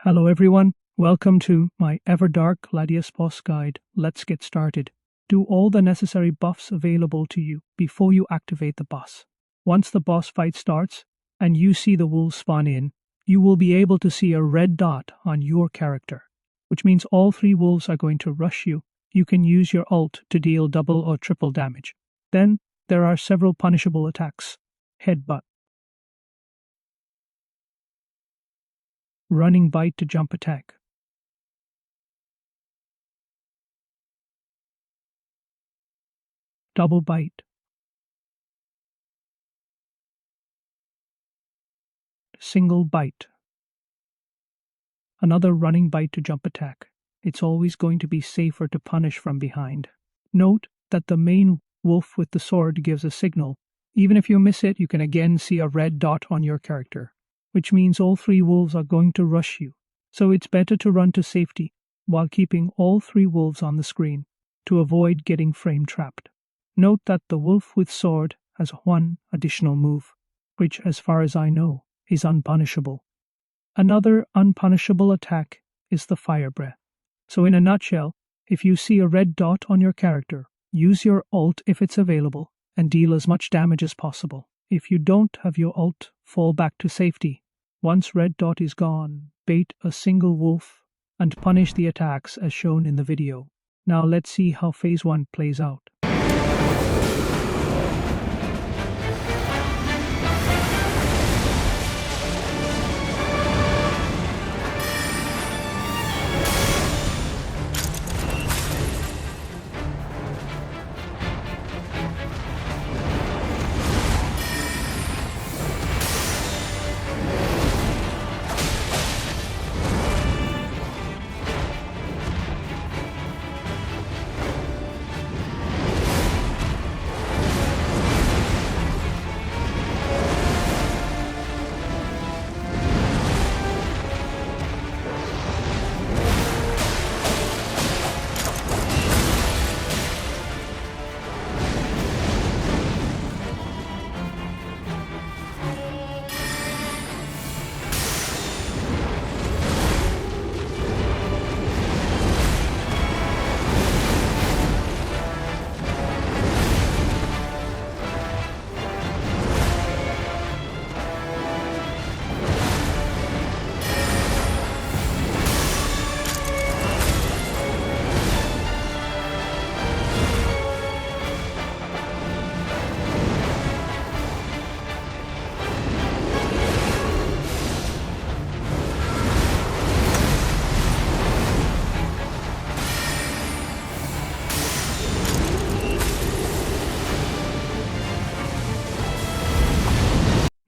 Hello everyone, welcome to my Everdark Gladius boss guide. Let's get started. Do all the necessary buffs available to you before you activate the boss. Once the boss fight starts and you see the wolves spawn in, you will be able to see a red dot on your character, which means all 3 wolves are going to rush you. You can use your ult to deal double or triple damage. Then there are several punishable attacks. Headbutt, running bite to jump attack, double bite, single bite, another running bite to jump attack. It's always going to be safer to punish from behind. Note that the main wolf with the sword gives a signal. Even if you miss it, you can again see a red dot on your character, which means all 3 wolves are going to rush you. So it's better to run to safety while keeping all 3 wolves on the screen to avoid getting frame trapped. Note that the wolf with sword has 1 additional move, which, as far as I know, is unpunishable. Another unpunishable attack is the fire breath. So in a nutshell, if you see a red dot on your character, use your ult if it's available and deal as much damage as possible. If you don't have your ult, fall back to safety. Once red dot is gone, bait a single wolf and punish the attacks as shown in the video. Now let's see how phase 1 plays out.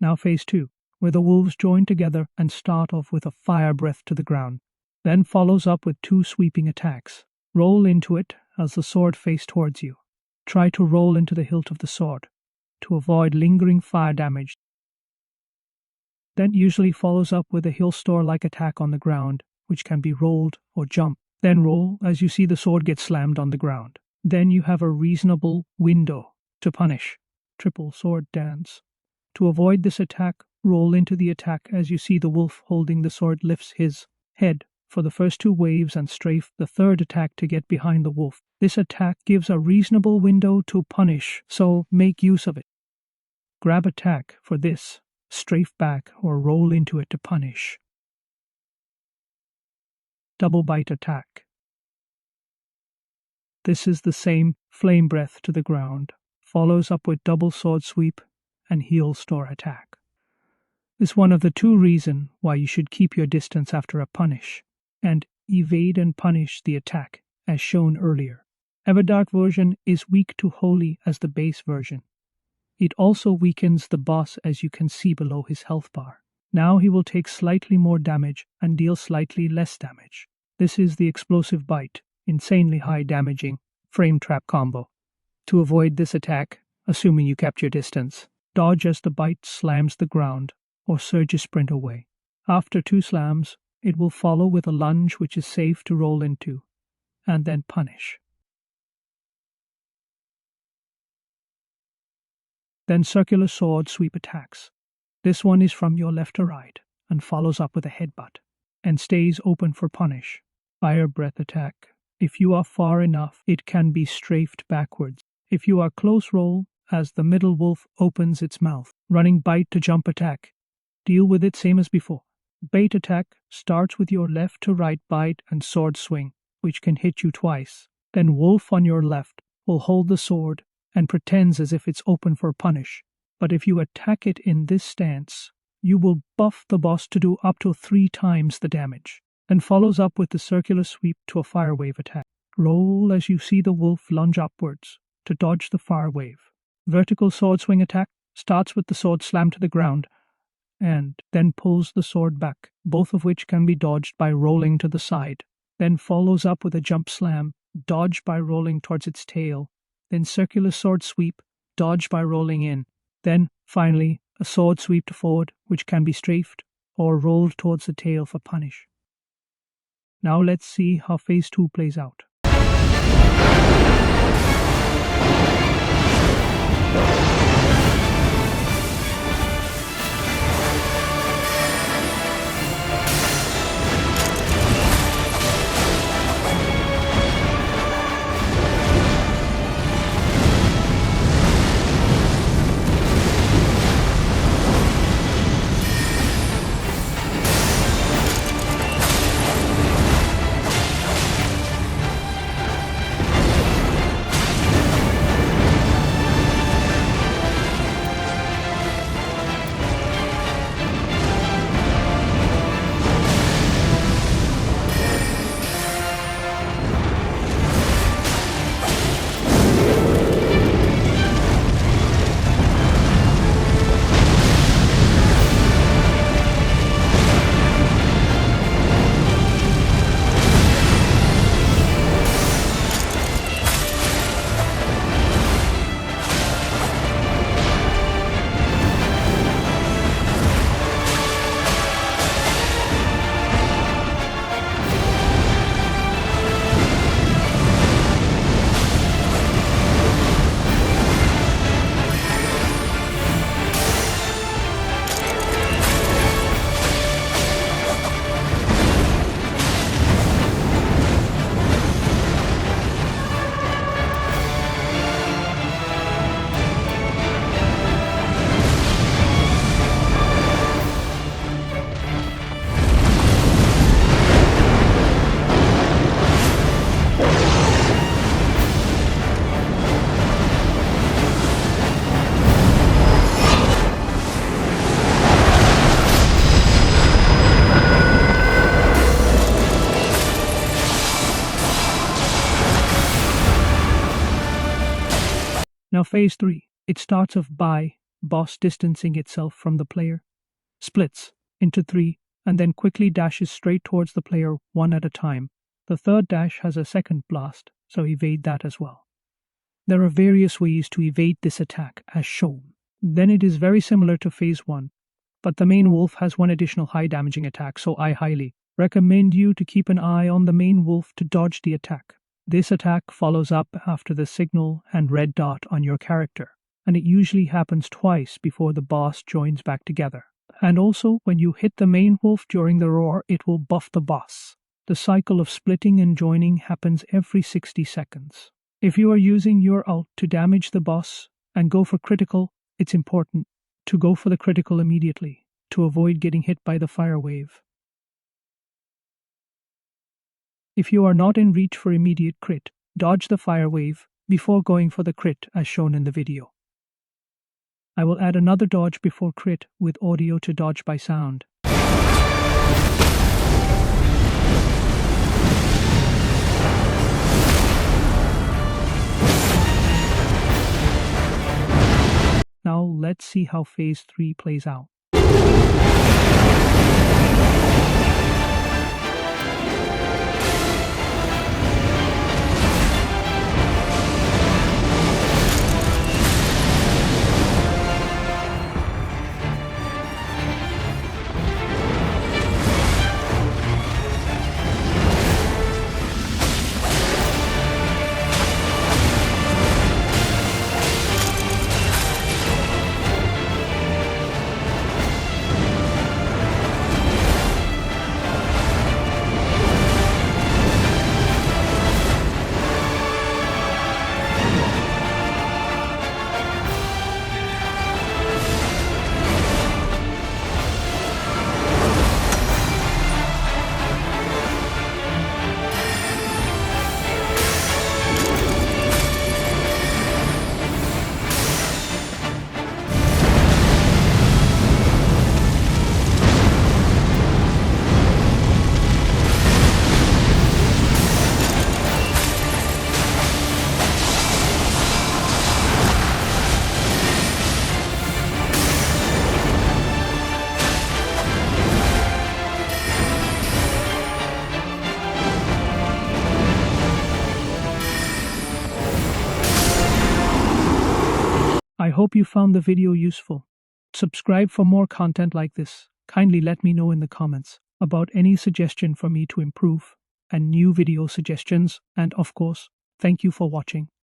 Now phase 2, where the wolves join together and start off with a fire breath to the ground, then follows up with 2 sweeping attacks. Roll into it as the sword faces towards you. Try to roll into the hilt of the sword to avoid lingering fire damage. Then usually follows up with a Heolstor-like attack on the ground, which can be rolled or jumped. Then roll as you see the sword get slammed on the ground. Then you have a reasonable window to punish. Triple sword dance. To avoid this attack, roll into the attack as you see the wolf holding the sword lifts his head for the first 2 waves and strafe the 3rd attack to get behind the wolf. This attack gives a reasonable window to punish, so make use of it. Grab attack for this, strafe back or roll into it to punish. Double bite attack. This is the same flame breath to the ground, follows up with double sword sweep and Heolstor attack. This is one of the 2 reasons why you should keep your distance after a punish, and evade and punish the attack, as shown earlier. Everdark version is weak to holy as the base version. It also weakens the boss as you can see below his health bar. Now he will take slightly more damage and deal slightly less damage. This is the explosive bite, insanely high damaging, frame trap combo. To avoid this attack, assuming you kept your distance, dodge as the bite slams the ground, or surge a sprint away. After 2 slams, it will follow with a lunge which is safe to roll into, and then punish. Then circular sword sweep attacks. This one is from your left to right, and follows up with a headbutt. and stays open for punish. Fire breath attack. If you are far enough, it can be strafed backwards. If you are close, roll as the middle wolf opens its mouth. Running bite to jump attack. Deal with it same as before. Bait attack starts with your left to right bite and sword swing, which can hit you twice. Then wolf on your left will hold the sword and pretends as if it's open for punish. But if you attack it in this stance, you will buff the boss to do up to 3 times the damage, and follows up with the circular sweep to a fire wave attack. Roll as you see the wolf lunge upwards to dodge the fire wave. Vertical sword swing attack starts with the sword slam to the ground and then pulls the sword back, both of which can be dodged by rolling to the side. Then follows up with a jump slam, dodge by rolling towards its tail. Then circular sword sweep, dodge by rolling in. Then, finally, a sword sweep to forward, which can be strafed or rolled towards the tail for punish. Now let's see how Phase 2 plays out. Now Phase 3. It starts off by boss distancing itself from the player, splits into 3, and then quickly dashes straight towards the player one at a time. The third dash has a second blast, so evade that as well. There are various ways to evade this attack as shown. Then it is very similar to Phase 1, but the main wolf has one additional high damaging attack, so I highly recommend you to keep an eye on the main wolf to dodge the attack. This attack follows up after the signal and red dot on your character, and it usually happens twice before the boss joins back together. And also, when you hit the main wolf during the roar, it will buff the boss. The cycle of splitting and joining happens every 60 seconds. If you are using your ult to damage the boss and go for critical, it's important to go for the critical immediately to avoid getting hit by the fire wave. If you are not in reach for immediate crit, dodge the fire wave before going for the crit as shown in the video. I will add another dodge before crit with audio to dodge by sound. Now let's see how Phase 3 plays out. hope you found the video useful. Subscribe for more content like this. Kindly let me know in the comments about any suggestion for me to improve and new video suggestions, and of course, thank you for watching.